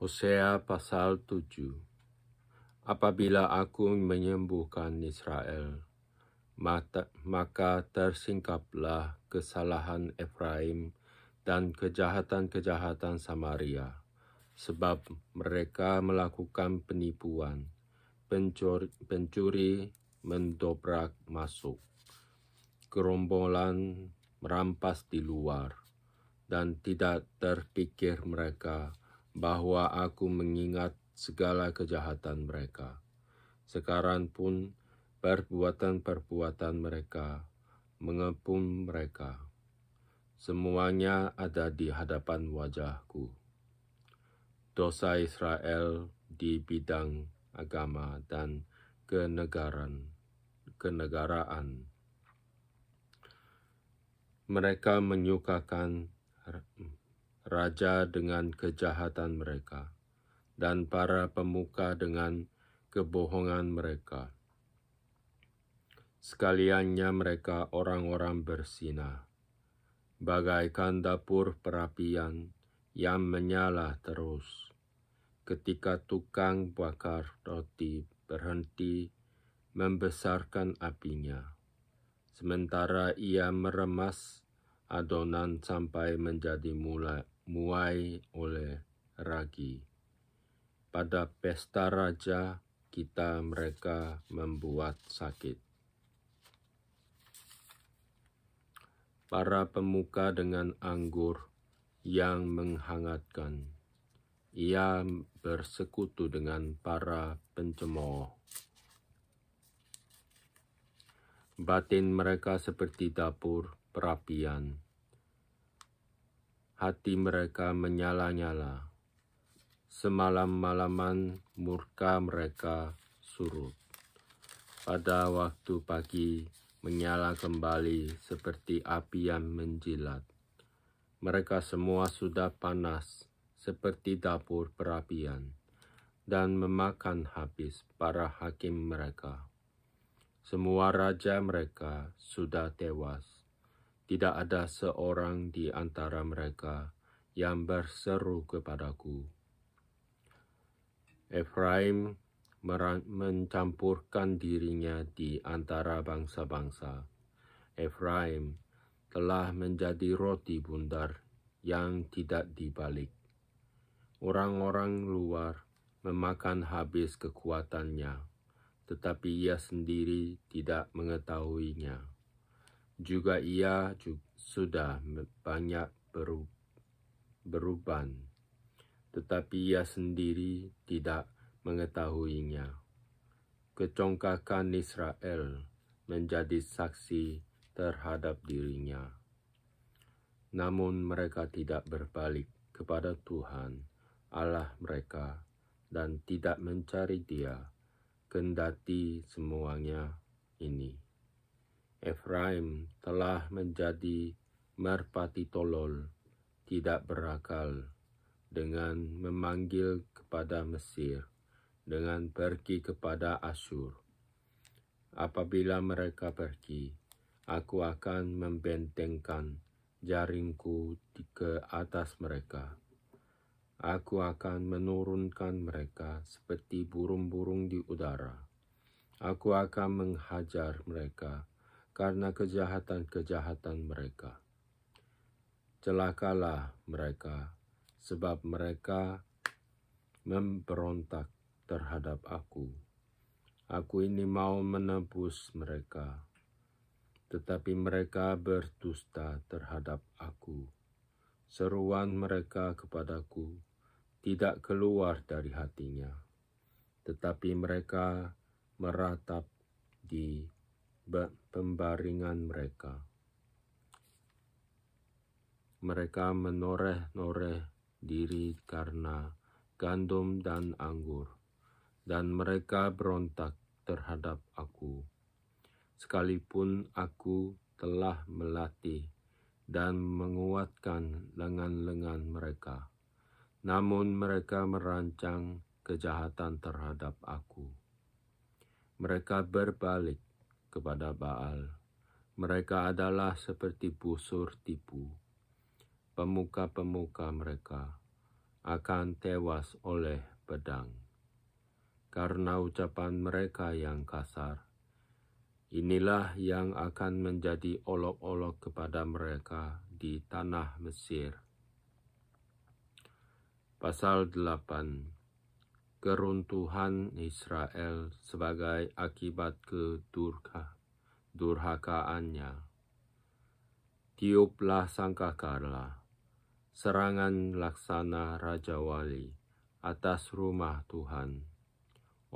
Hosea pasal 7. Apabila aku menyembuhkan Israel, maka tersingkaplah kesalahan Efraim dan kejahatan-kejahatan Samaria, sebab mereka melakukan penipuan, pencuri mendobrak masuk, gerombolan merampas di luar, dan tidak terpikir mereka bahwa aku mengingat segala kejahatan mereka. Sekarang pun perbuatan-perbuatan mereka mengepung mereka. Semuanya ada di hadapan wajahku. Dosa Israel di bidang agama dan kenegaraan. Mereka menyukakan raja dengan kejahatan mereka, dan para pemuka dengan kebohongan mereka. Sekaliannya mereka orang-orang bersinah, bagaikan dapur perapian yang menyala terus. Ketika tukang bakar roti berhenti membesarkan apinya, sementara ia meremas adonan sampai menjadi muai oleh ragi. Pada pesta raja kita mereka membuat sakit. Para pemuka dengan anggur yang menghangatkan. Ia bersekutu dengan para pencemooh. Batin mereka seperti dapur perapian. Hati mereka menyala-nyala. Semalam-malaman murka mereka surut. Pada waktu pagi menyala kembali seperti api yang menjilat. Mereka semua sudah panas seperti dapur perapian dan memakan habis para hakim mereka. Semua raja mereka sudah tewas. Tidak ada seorang di antara mereka yang berseru kepadaku. Efraim mencampurkan dirinya di antara bangsa-bangsa. Efraim telah menjadi roti bundar yang tidak dibalik. Orang-orang luar memakan habis kekuatannya, tetapi ia sendiri tidak mengetahuinya. Juga ia sudah banyak beruban, tetapi ia sendiri tidak mengetahuinya. Kecongkakan Israel menjadi saksi terhadap dirinya. Namun mereka tidak berbalik kepada Tuhan Allah mereka dan tidak mencari Dia, kendati semuanya ini. Efraim telah menjadi merpati tolol, tidak berakal, dengan memanggil kepada Mesir, dengan pergi kepada Asyur. Apabila mereka pergi, aku akan membentengkan jaringku ke atas mereka. Aku akan menurunkan mereka seperti burung-burung di udara. Aku akan menghajar mereka karena kejahatan-kejahatan mereka. Celakalah mereka, sebab mereka memberontak terhadap aku. Aku ini mau menebus mereka, tetapi mereka berdusta terhadap aku. Seruan mereka kepadaku tidak keluar dari hatinya, tetapi mereka meratap di pembaringan mereka. Mereka menoreh-noreh diri karena gandum dan anggur, dan mereka berontak terhadap aku. Sekalipun aku telah melatih dan menguatkan lengan-lengan mereka, namun mereka merancang kejahatan terhadap aku. Mereka berbalik kepada Baal. Mereka adalah seperti busur tipu. Pemuka-pemuka mereka akan tewas oleh pedang. Karena ucapan mereka yang kasar, inilah yang akan menjadi olok-olok kepada mereka di tanah Mesir. Pasal 8. Keruntuhan Israel sebagai akibat kedurhakaannya. Tiuplah sangkakala, serangan laksana Raja Wali atas rumah Tuhan,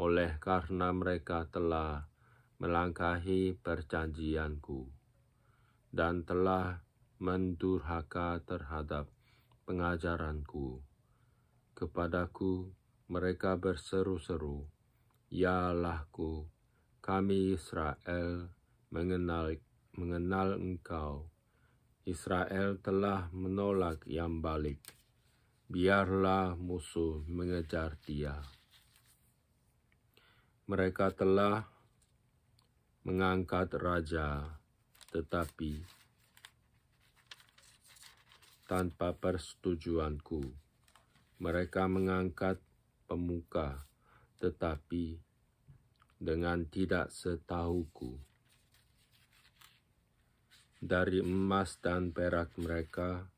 oleh karena mereka telah melangkahi perjanjianku dan telah mendurhaka terhadap pengajaranku. Kepadaku mereka berseru-seru, "Ya Allahku, kami Israel mengenal Engkau." Israel telah menolak yang balik. Biarlah musuh mengejar dia. Mereka telah mengangkat raja, tetapi tanpa persetujuanku. Mereka mengangkat pemuka, tetapi dengan tidak setahuku. Dari emas dan perak mereka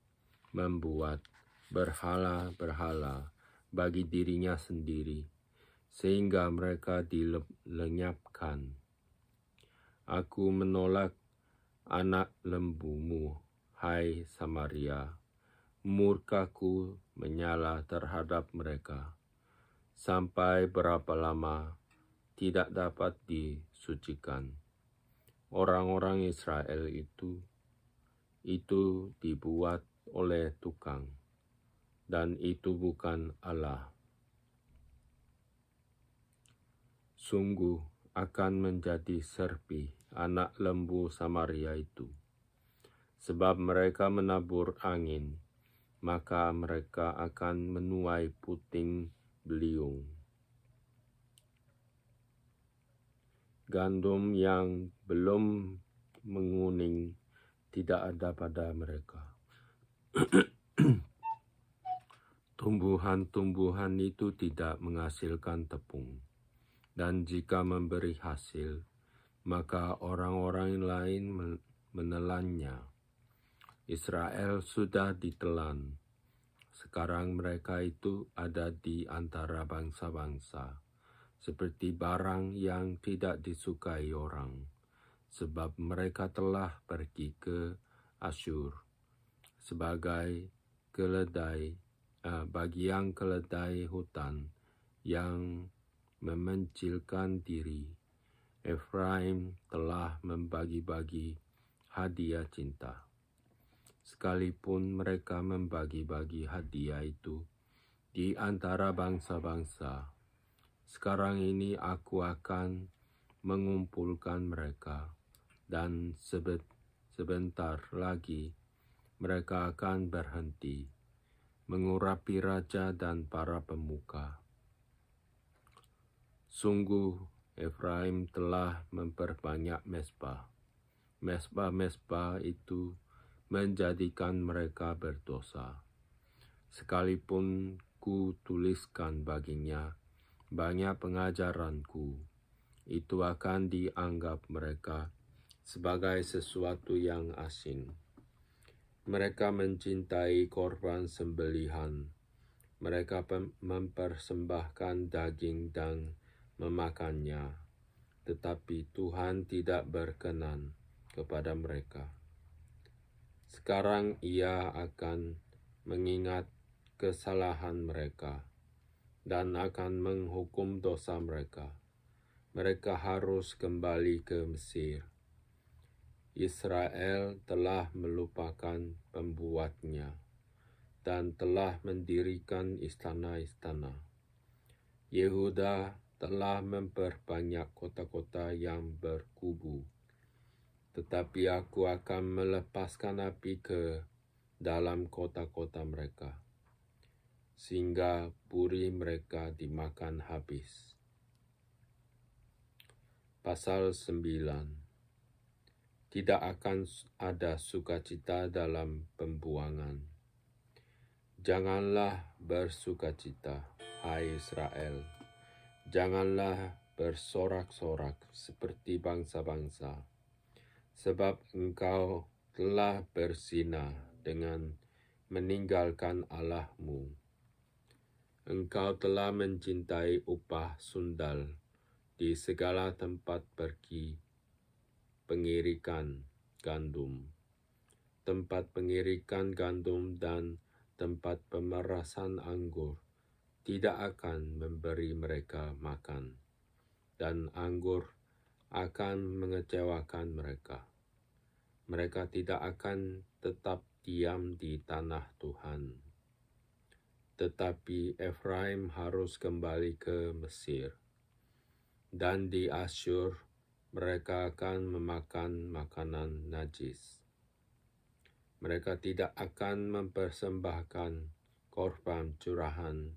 membuat berhala-berhala bagi dirinya sendiri, sehingga mereka dilenyapkan. Aku menolak anak lembumu, hai Samaria. Murkaku menyala terhadap mereka. Sampai berapa lama tidak dapat disucikan. Orang-orang Israel itu dibuat oleh tukang, dan itu bukan Allah. Sungguh akan menjadi serpi anak lembu Samaria itu, sebab mereka menabur angin, maka mereka akan menuai puting beliung. Gandum yang belum menguning tidak ada pada mereka. Tumbuhan-tumbuhan itu tidak menghasilkan tepung, dan jika memberi hasil, maka orang-orang lain menelannya. Israel sudah ditelan. Sekarang mereka itu ada di antara bangsa-bangsa, seperti barang yang tidak disukai orang, sebab mereka telah pergi ke Asyur sebagai keledai, bagi yang keledai hutan yang memencilkan diri. Efraim telah membagi-bagi hadiah cinta. Sekalipun mereka membagi-bagi hadiah itu di antara bangsa-bangsa, sekarang ini aku akan mengumpulkan mereka, dan sebentar lagi mereka akan berhenti mengurapi raja dan para pemuka. Sungguh Efraim telah memperbanyak mezbah. Mezbah-mezbah itu menjadikan mereka berdosa. Sekalipun ku tuliskan baginya banyak pengajaranku, itu akan dianggap mereka sebagai sesuatu yang asing. Mereka mencintai korban sembelihan. Mereka mempersembahkan daging dan memakannya, tetapi Tuhan tidak berkenan kepada mereka. Sekarang Ia akan mengingat kesalahan mereka dan akan menghukum dosa mereka. Mereka harus kembali ke Mesir. Israel telah melupakan pembuatnya dan telah mendirikan istana-istana. Yehuda telah memperbanyak kota-kota yang berkubu, tetapi aku akan melepaskan api ke dalam kota-kota mereka, sehingga puri mereka dimakan habis. Pasal 9. Tidak akan ada sukacita dalam pembuangan. Janganlah bersukacita, hai Israel. Janganlah bersorak-sorak seperti bangsa-bangsa, sebab engkau telah berzina dengan meninggalkan Allahmu. Engkau telah mencintai upah sundal di segala tempat pergi pengirikan gandum, tempat pengirikan gandum dan tempat pemerasan anggur tidak akan memberi mereka makan, dan anggur akan mengecewakan mereka. Mereka tidak akan tetap diam di tanah Tuhan. Tetapi Efraim harus kembali ke Mesir, dan di Asyur mereka akan memakan makanan najis. Mereka tidak akan mempersembahkan korban curahan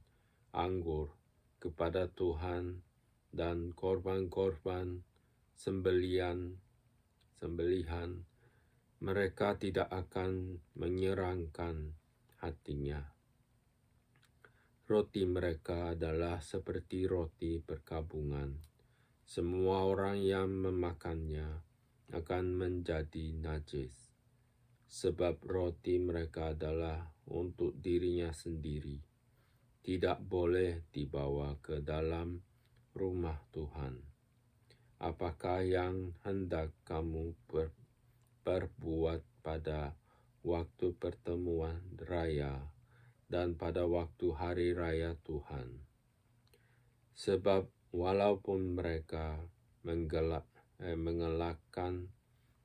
anggur kepada Tuhan dan korban-korban sembelihan. Mereka tidak akan menyerangkan hatinya. Roti mereka adalah seperti roti perkabungan. Semua orang yang memakannya akan menjadi najis, sebab roti mereka adalah untuk dirinya sendiri, tidak boleh dibawa ke dalam rumah Tuhan. Apakah yang hendak kamu perbuat pada waktu pertemuan raya dan pada waktu hari raya Tuhan? Sebab walaupun mereka mengelakkan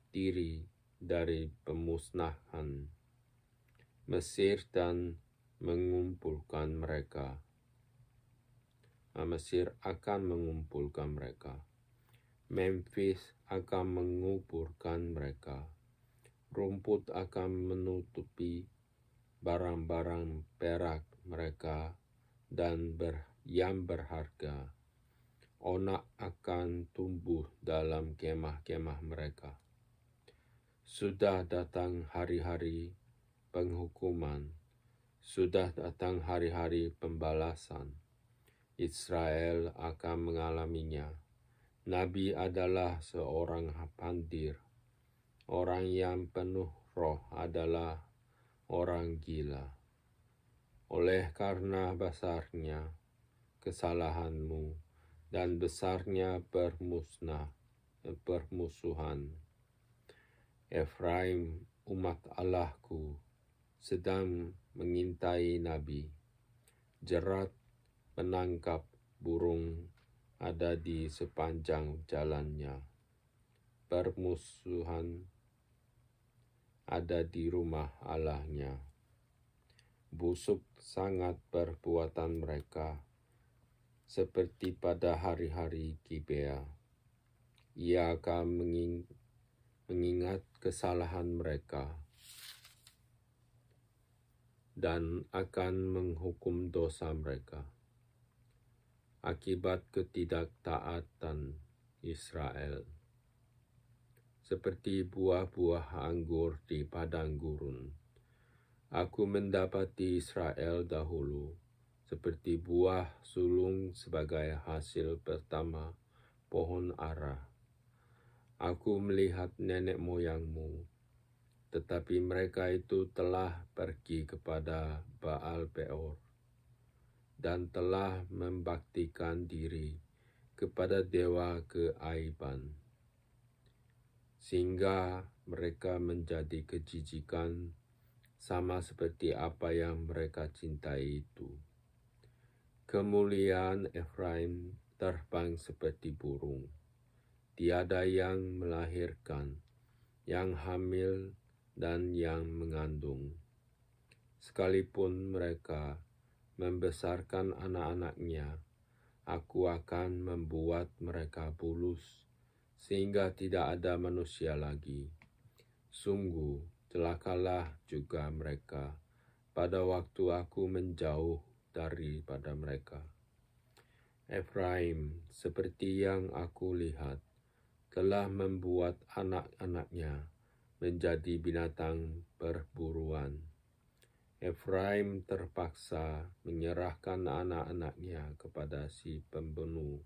diri dari pemusnahan Mesir dan mengumpulkan mereka, Mesir akan mengumpulkan mereka. Memphis akan menguburkan mereka. Rumput akan menutupi barang-barang perak mereka dan yang berharga. Onak akan tumbuh dalam kemah-kemah mereka. Sudah datang hari-hari penghukuman, sudah datang hari-hari pembalasan. Israel akan mengalaminya. Nabi adalah seorang pandir. Orang yang penuh roh adalah orang gila. Oleh karena besarnya kesalahanmu dan besarnya permusuhan, Efraim, umat Allahku, sedang mengintai nabi. Jerat penangkap burung ada di sepanjang jalannya. Permusuhan ada di rumah Allahnya. Busuk sangat perbuatan mereka, seperti pada hari-hari Gibea. Ia akan mengingat kesalahan mereka dan akan menghukum dosa mereka. Akibat ketidaktaatan Israel, seperti buah-buah anggur di padang gurun. Aku mendapati Israel dahulu, seperti buah sulung sebagai hasil pertama pohon ara. Aku melihat nenek moyangmu, tetapi mereka itu telah pergi kepada Baal Peor dan telah membaktikan diri kepada dewa keaiban, sehingga mereka menjadi kejijikan sama seperti apa yang mereka cintai itu. Kemuliaan Efraim terbang seperti burung. Tiada yang melahirkan, yang hamil dan yang mengandung. Sekalipun mereka membesarkan anak-anaknya, aku akan membuat mereka bulus, sehingga tidak ada manusia lagi. Sungguh, celakalah juga mereka pada waktu aku menjauh daripada mereka. Efraim, seperti yang aku lihat, telah membuat anak-anaknya menjadi binatang perburuan. Efraim terpaksa menyerahkan anak-anaknya kepada si pembunuh.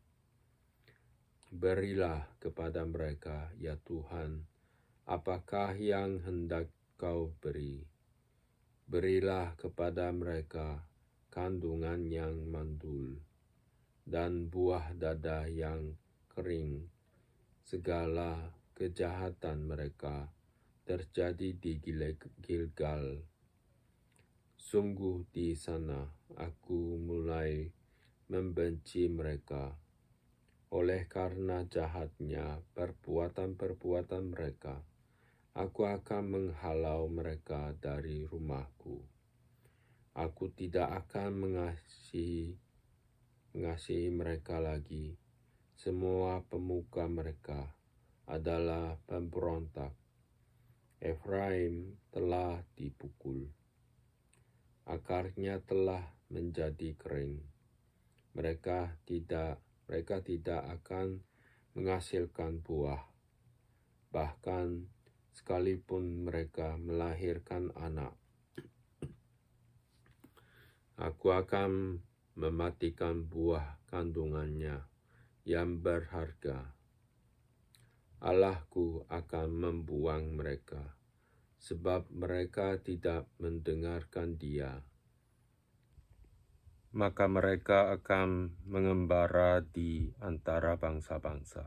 Berilah kepada mereka, ya Tuhan, apakah yang hendak Kau beri. Berilah kepada mereka kandungan yang mandul dan buah dada yang kering. Segala kejahatan mereka terjadi di Gilgal. Sungguh di sana aku mulai membenci mereka. Oleh karena jahatnya perbuatan-perbuatan mereka, aku akan menghalau mereka dari rumahku. Aku tidak akan mengasihi mereka lagi. Semua pemuka mereka adalah pemberontak. Efraim telah dipukul. Akarnya telah menjadi kering. Mereka tidak akan menghasilkan buah. Bahkan sekalipun mereka melahirkan anak, aku akan mematikan buah kandungannya yang berharga. Allahku akan membuang mereka, sebab mereka tidak mendengarkan Dia. Maka mereka akan mengembara di antara bangsa-bangsa.